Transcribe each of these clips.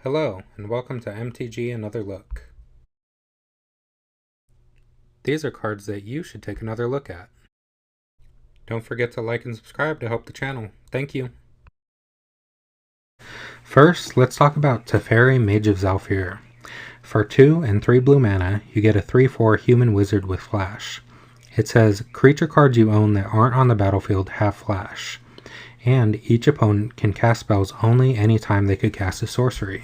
Hello, and welcome to MTG Another Look. These are cards that you should take another look at. Don't forget to like and subscribe to help the channel. Thank you. First, let's talk about Teferi, Mage of Zhalfir. For 2 and 3 blue mana, you get a 3/4 human wizard with flash. It says, creature cards you own that aren't on the battlefield have flash, and each opponent can cast spells only anytime they could cast a sorcery.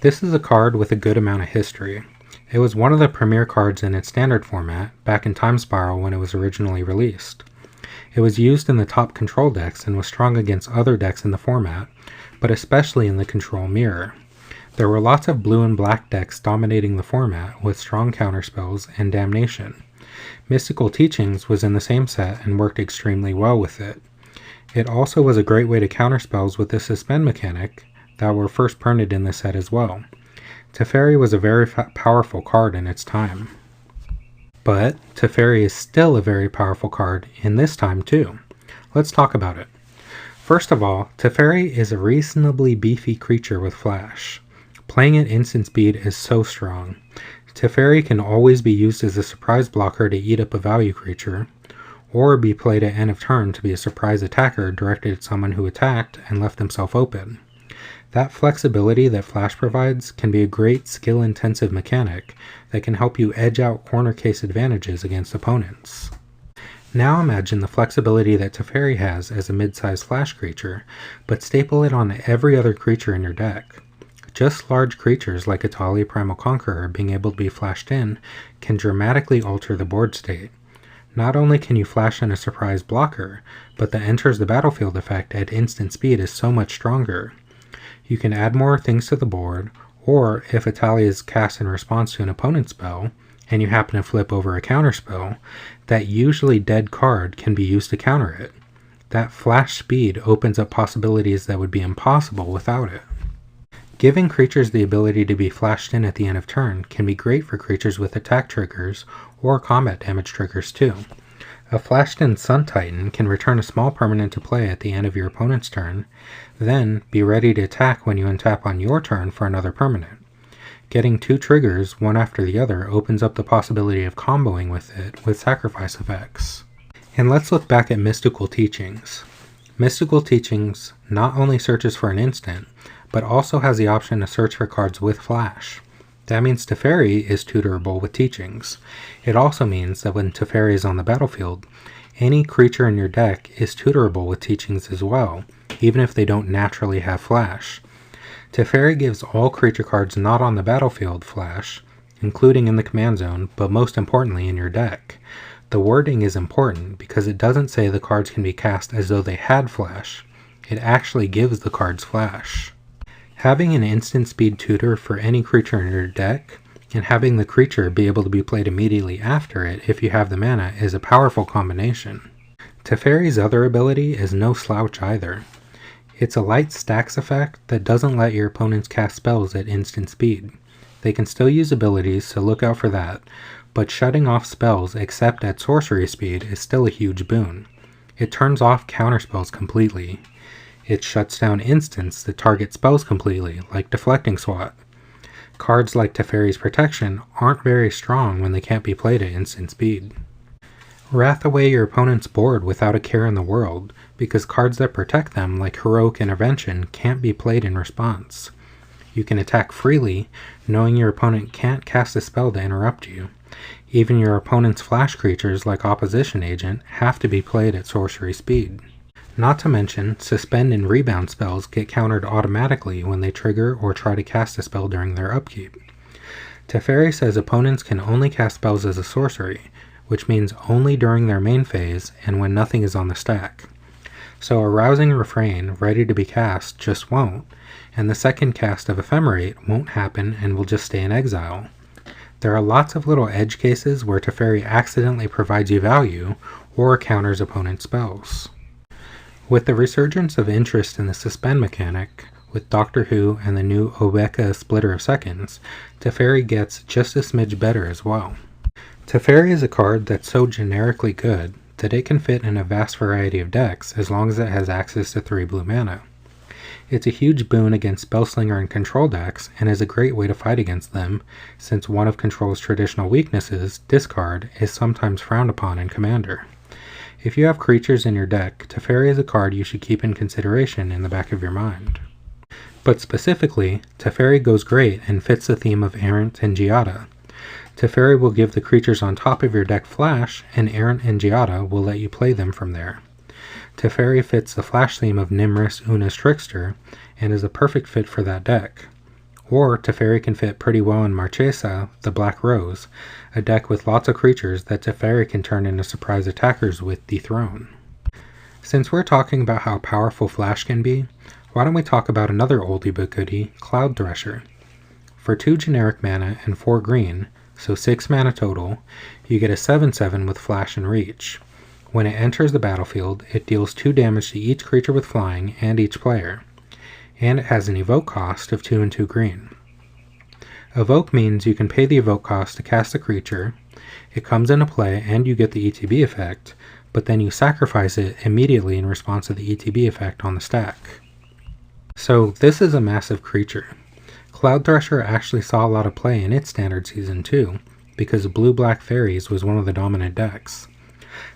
This is a card with a good amount of history. It was one of the premier cards in its standard format back in Time Spiral when it was originally released. It was used in the top control decks and was strong against other decks in the format, but especially in the control mirror. There were lots of blue and black decks dominating the format with strong counterspells and damnation. Mystical Teachings was in the same set and worked extremely well with it. It also was a great way to counter spells with the suspend mechanic that were first printed in the set as well. Teferi was a very powerful card in its time. But Teferi is still a very powerful card in this time too. Let's talk about it. First of all, Teferi is a reasonably beefy creature with flash. Playing at instant speed is so strong. Teferi can always be used as a surprise blocker to eat up a value creature, or be played at end of turn to be a surprise attacker directed at someone who attacked and left himself open. That flexibility that flash provides can be a great skill-intensive mechanic that can help you edge out corner case advantages against opponents. Now imagine the flexibility that Teferi has as a mid-sized flash creature, but staple it on every other creature in your deck. Just large creatures like Atali Primal Conqueror being able to be flashed in can dramatically alter the board state. Not only can you flash in a surprise blocker, but the enters the battlefield effect at instant speed is so much stronger. You can add more things to the board, or if Atali is cast in response to an opponent's spell, and you happen to flip over a counter spell, that usually dead card can be used to counter it. That flash speed opens up possibilities that would be impossible without it. Giving creatures the ability to be flashed in at the end of turn can be great for creatures with attack triggers or combat damage triggers too. A flashed-in Sun Titan can return a small permanent to play at the end of your opponent's turn, then be ready to attack when you untap on your turn for another permanent. Getting 2 triggers, one after the other, opens up the possibility of comboing with it with sacrifice effects. And let's look back at Mystical Teachings. Mystical Teachings not only searches for an instant, but also has the option to search for cards with flash. That means Teferi is tutorable with Teachings. It also means that when Teferi is on the battlefield, any creature in your deck is tutorable with Teachings as well, even if they don't naturally have flash. Teferi gives all creature cards not on the battlefield flash, including in the command zone, but most importantly in your deck. The wording is important because it doesn't say the cards can be cast as though they had flash. It actually gives the cards flash. Having an instant speed tutor for any creature in your deck, and having the creature be able to be played immediately after it if you have the mana, is a powerful combination. Teferi's other ability is no slouch either. It's a light stacks effect that doesn't let your opponents cast spells at instant speed. They can still use abilities, so look out for that, but shutting off spells except at sorcery speed is still a huge boon. It turns off counterspells completely. It shuts down instants that target spells completely, like Deflecting Swat. Cards like Teferi's Protection aren't very strong when they can't be played at instant speed. Wrath away your opponent's board without a care in the world, because cards that protect them, like Heroic Intervention, can't be played in response. You can attack freely, knowing your opponent can't cast a spell to interrupt you. Even your opponent's flash creatures, like Opposition Agent, have to be played at sorcery speed. Not to mention, suspend and rebound spells get countered automatically when they trigger or try to cast a spell during their upkeep. Teferi says opponents can only cast spells as a sorcery, which means only during their main phase and when nothing is on the stack. So a Rousing Refrain ready to be cast just won't, and the second cast of Ephemerate won't happen and will just stay in exile. There are lots of little edge cases where Teferi accidentally provides you value or counters opponent spells. With the resurgence of interest in the suspend mechanic, with Doctor Who and the new Obeka Splitter of Seconds, Teferi gets just a smidge better as well. Teferi is a card that's so generically good that it can fit in a vast variety of decks as long as it has access to 3 blue mana. It's a huge boon against Spellslinger and Control decks, and is a great way to fight against them, since one of Control's traditional weaknesses, discard, is sometimes frowned upon in Commander. If you have creatures in your deck, Teferi is a card you should keep in consideration in the back of your mind. But specifically, Teferi goes great and fits the theme of Errant and Giada. Teferi will give the creatures on top of your deck flash, and Errant and Giada will let you play them from there. Teferi fits the flash theme of Nimris, Una's Trickster, and is a perfect fit for that deck. Or Teferi can fit pretty well in Marchesa, the Black Rose, a deck with lots of creatures that Teferi can turn into surprise attackers with Dethrone. Since we're talking about how powerful flash can be, why don't we talk about another oldie but goodie, Cloud Thresher. For 2 generic mana and 4 green, so 6 mana total, you get a 7/7 with flash and reach. When it enters the battlefield, it deals 2 damage to each creature with flying and each player, and it has an evoke cost of 2 and 2 green. Evoke means you can pay the evoke cost to cast a creature, it comes into play and you get the ETB effect, but then you sacrifice it immediately in response to the ETB effect on the stack. So this is a massive creature. Cloud Thresher actually saw a lot of play in its standard season too, because Blue-Black Fairies was one of the dominant decks.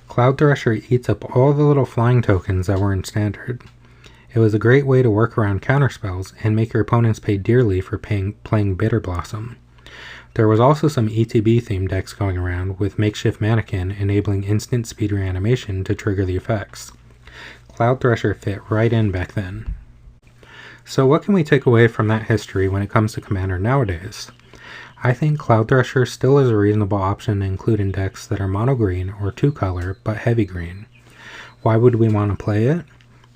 Cloud Thresher eats up all the little flying tokens that were in standard. It was a great way to work around counterspells and make your opponents pay dearly for playing Bitter Blossom. There was also some ETB themed decks going around with Makeshift Mannequin enabling instant speed reanimation to trigger the effects. Cloud Thresher fit right in back then. So what can we take away from that history when it comes to Commander nowadays? I think Cloud Thresher still is a reasonable option to include in decks that are mono green or 2-color but heavy green. Why would we want to play it?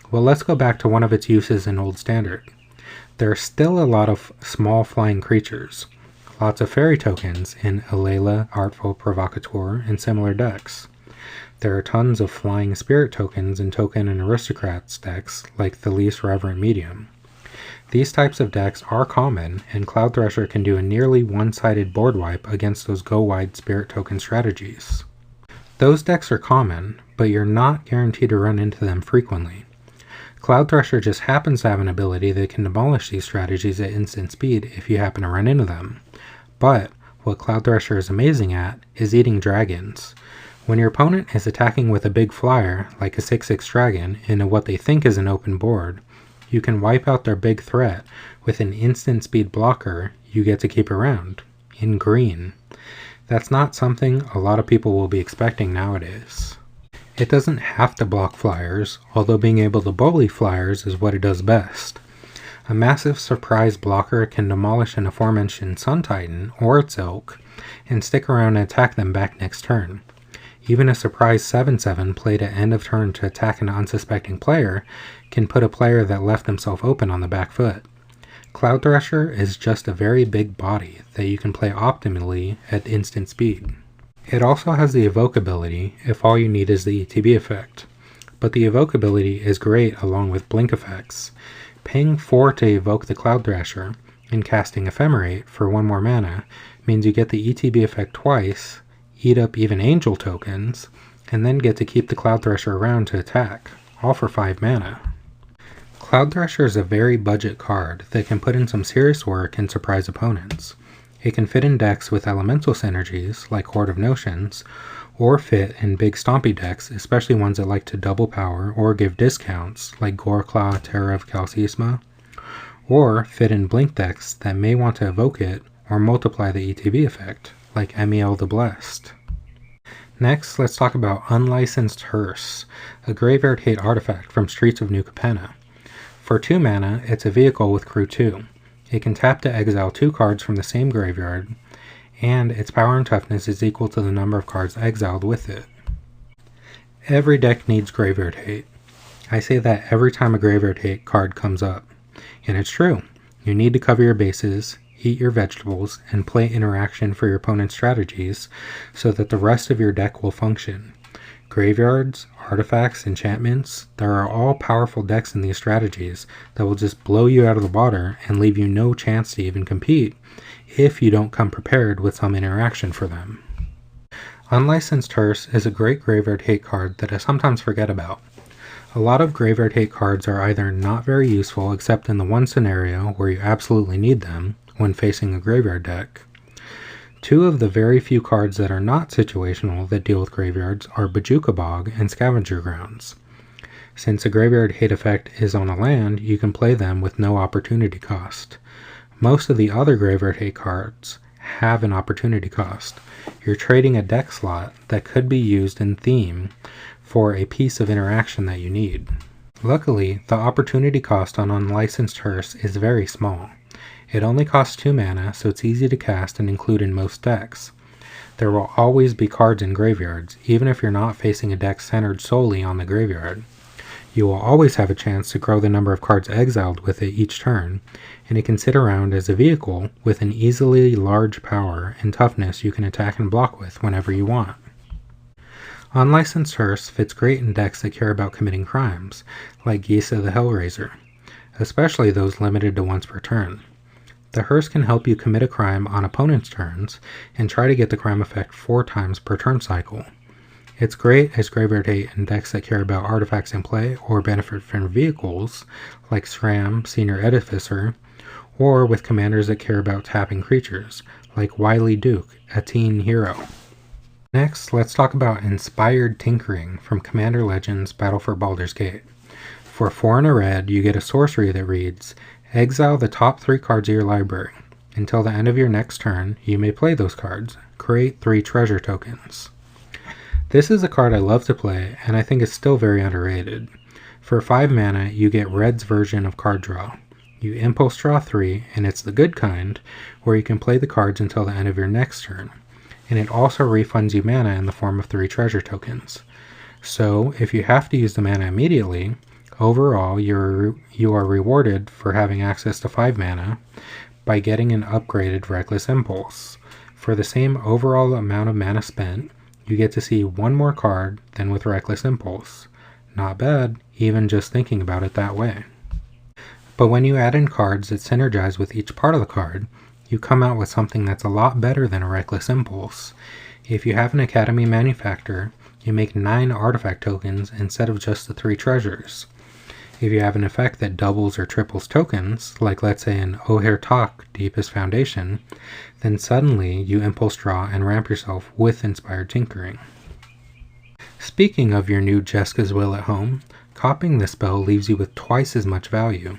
Well, let's go back to one of its uses in Old Standard. There are still a lot of small flying creatures, lots of fairy tokens in Alela, Artful Provocateur, and similar decks. There are tons of flying spirit tokens in Token and Aristocrats decks like the Least Reverent Medium. These types of decks are common, and Cloud Thresher can do a nearly one-sided board wipe against those go-wide spirit token strategies. Those decks are common, but you're not guaranteed to run into them frequently. Cloud Thresher just happens to have an ability that can demolish these strategies at instant speed if you happen to run into them. But what Cloud Thresher is amazing at is eating dragons. When your opponent is attacking with a big flyer, like a 6/6 dragon, into what they think is an open board, you can wipe out their big threat with an instant speed blocker you get to keep around, in green. That's not something a lot of people will be expecting nowadays. It doesn't have to block flyers, although being able to bully flyers is what it does best. A massive surprise blocker can demolish an aforementioned Sun Titan or its ilk, and stick around and attack them back next turn. Even a surprise 7/7 played at end of turn to attack an unsuspecting player can put a player that left himself open on the back foot. Cloud Thresher is just a very big body that you can play optimally at instant speed. It also has the evoke ability if all you need is the ETB effect, but the evoke ability is great along with blink effects. Paying 4 to evoke the Cloud Thresher and casting Ephemerate for 1 more mana means you get the ETB effect twice, eat up even angel tokens, and then get to keep the Cloud Thresher around to attack, all for 5 mana. Cloud Thresher is a very budget card that can put in some serious work and surprise opponents. It can fit in decks with elemental synergies, like Horde of Notions, or fit in big stompy decks, especially ones that like to double power or give discounts, like Goreclaw, Terror of Calcisma, or fit in blink decks that may want to evoke it or multiply the ETB effect, like Emiel the Blessed. Next, let's talk about Unlicensed Hearse, a graveyard hate artifact from Streets of New Capenna. For 2 mana, it's a vehicle with crew 2. It can tap to exile 2 cards from the same graveyard, and its power and toughness is equal to the number of cards exiled with it. Every deck needs graveyard hate. I say that every time a graveyard hate card comes up, and it's true. You need to cover your bases, eat your vegetables, and play interaction for your opponent's strategies so that the rest of your deck will function. Graveyards, artifacts, enchantments, there are all powerful decks in these strategies that will just blow you out of the water and leave you no chance to even compete if you don't come prepared with some interaction for them. Unlicensed Hearse is a great graveyard hate card that I sometimes forget about. A lot of graveyard hate cards are either not very useful except in the one scenario where you absolutely need them when facing a graveyard deck. Two of the very few cards that are not situational that deal with graveyards are Bojuka Bog and Scavenger Grounds. Since a graveyard hate effect is on a land, you can play them with no opportunity cost. Most of the other graveyard hate cards have an opportunity cost. You're trading a deck slot that could be used in theme for a piece of interaction that you need. Luckily, the opportunity cost on Unlicensed Hearse is very small. It only costs 2 mana, so it's easy to cast and include in most decks. There will always be cards in graveyards, even if you're not facing a deck centered solely on the graveyard. You will always have a chance to grow the number of cards exiled with it each turn, and it can sit around as a vehicle with an easily large power and toughness you can attack and block with whenever you want. Unlicensed Hearse fits great in decks that care about committing crimes, like Gisa the Hellraiser, especially those limited to once per turn. The Hearse can help you commit a crime on opponent's turns and try to get the crime effect 4 times per turn cycle. It's great as graveyard hate in decks that care about artifacts in play or benefit from vehicles like SRAM, Senior Edificer, or with commanders that care about tapping creatures like Wily Duke, a teen hero. Next, let's talk about Inspired Tinkering from Commander Legends Battle for Baldur's Gate. For 4 and a red, you get a sorcery that reads, exile the top 3 cards of your library. Until the end of your next turn, you may play those cards. Create 3 treasure tokens. This is a card I love to play, and I think is still very underrated. For 5 mana, you get red's version of card draw. You impulse draw 3, and it's the good kind, where you can play the cards until the end of your next turn. And it also refunds you mana in the form of 3 treasure tokens. So, if you have to use the mana immediately, overall you are rewarded for having access to 5 mana by getting an upgraded Reckless Impulse. For the same overall amount of mana spent, you get to see 1 more card than with Reckless Impulse. Not bad, even just thinking about it that way. But when you add in cards that synergize with each part of the card, you come out with something that's a lot better than a Reckless Impulse. If you have an Academy Manufactor, you make 9 artifact tokens instead of just the 3 treasures. If you have an effect that doubles or triples tokens, like let's say an O'Hare Talk Deepest Foundation, then suddenly you impulse draw and ramp yourself with Inspired Tinkering. Speaking of your new Jeska's Will at home, copying this spell leaves you with twice as much value.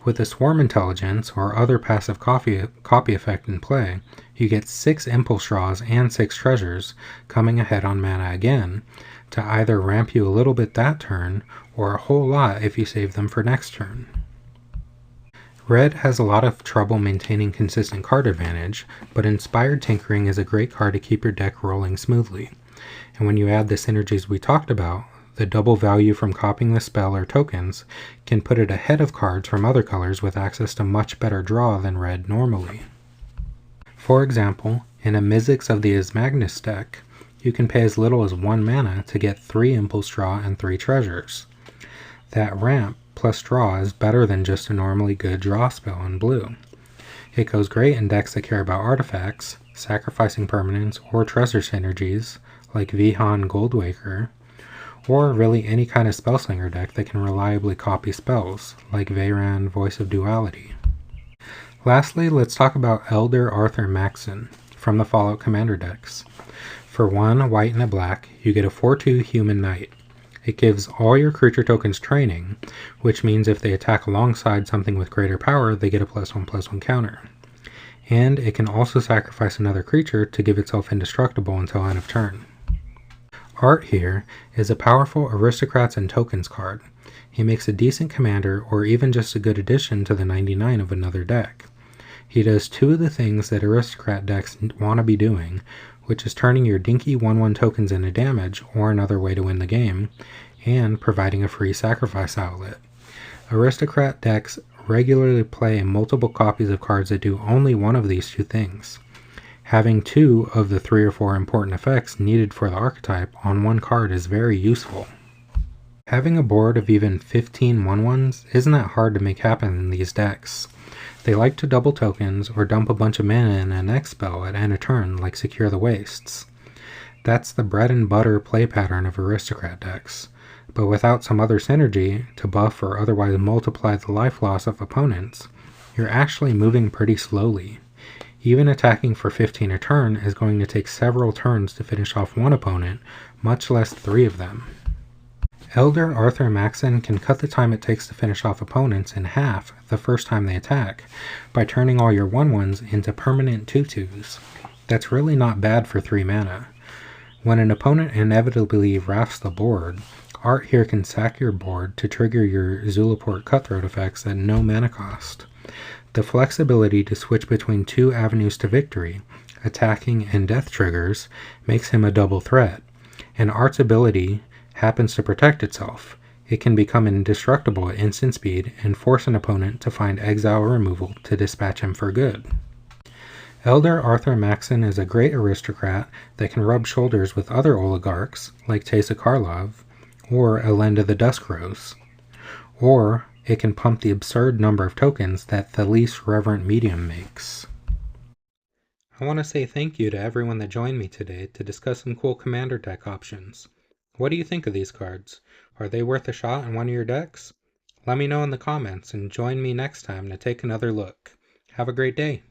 With a Swarm Intelligence or other passive copy effect in play, you get 6 impulse draws and 6 treasures, coming ahead on mana again, to either ramp you a little bit that turn, or a whole lot if you save them for next turn. Red has a lot of trouble maintaining consistent card advantage, but Inspired Tinkering is a great card to keep your deck rolling smoothly. And when you add the synergies we talked about, the double value from copying the spell or tokens can put it ahead of cards from other colors with access to much better draw than red normally. For example, in a Mizzix of the Ismagnus deck, you can pay as little as 1 mana to get 3 impulse draw and 3 treasures. That ramp plus draw is better than just a normally good draw spell in blue. It goes great in decks that care about artifacts, sacrificing permanents, or treasure synergies like Vihan Goldwaker, or really any kind of Spellslinger deck that can reliably copy spells, like Veyran Voice of Duality. Lastly, let's talk about Elder Arthur Maxon from the Fallout Commander decks. For 1 white and a black, you get a 4/2 Human Knight. It gives all your creature tokens training, which means if they attack alongside something with greater power, they get a +1/+1 counter. And it can also sacrifice another creature to give itself indestructible until end of turn. Art here is a powerful Aristocrats and Tokens card. He makes a decent commander or even just a good addition to the 99 of another deck. He does 2 of the things that Aristocrat decks want to be doing, which is turning your dinky 1/1 tokens into damage or another way to win the game, and providing a free sacrifice outlet. Aristocrat decks regularly play multiple copies of cards that do only one of these 2 things. Having 2 of the 3 or 4 important effects needed for the archetype on 1 card is very useful. Having a board of even 15 1/1s isn't that hard to make happen in these decks. They like to double tokens or dump a bunch of mana in a next spell at end of turn like Secure the Wastes. That's the bread and butter play pattern of Aristocrat decks. but without some other synergy to buff or otherwise multiply the life loss of opponents, you're actually moving pretty slowly. Even attacking for 15 a turn is going to take several turns to finish off one opponent, much less 3 of them. Elder, Arthur, and Maxon can cut the time it takes to finish off opponents in half the first time they attack, by turning all your 1/1s into permanent 2/2s. That's really not bad for 3 mana. When an opponent inevitably rafts the board, Art here can sack your board to trigger your Zulaport Cutthroat effects at no mana cost. The flexibility to switch between 2 avenues to victory, attacking and death triggers, makes him a double threat, and Art's ability happens to protect itself. It can become indestructible at instant speed and force an opponent to find exile removal to dispatch him for good. Elder Arthur Maxon is a great aristocrat that can rub shoulders with other oligarchs like Teysa Karlov or Elenda the Dusk Rose, or it can pump the absurd number of tokens that Thalis Reverent Medium makes. I want to say thank you to everyone that joined me today to discuss some cool commander deck options. What do you think of these cards? Are they worth a shot in one of your decks? Let me know in the comments and join me next time to take another look. Have a great day.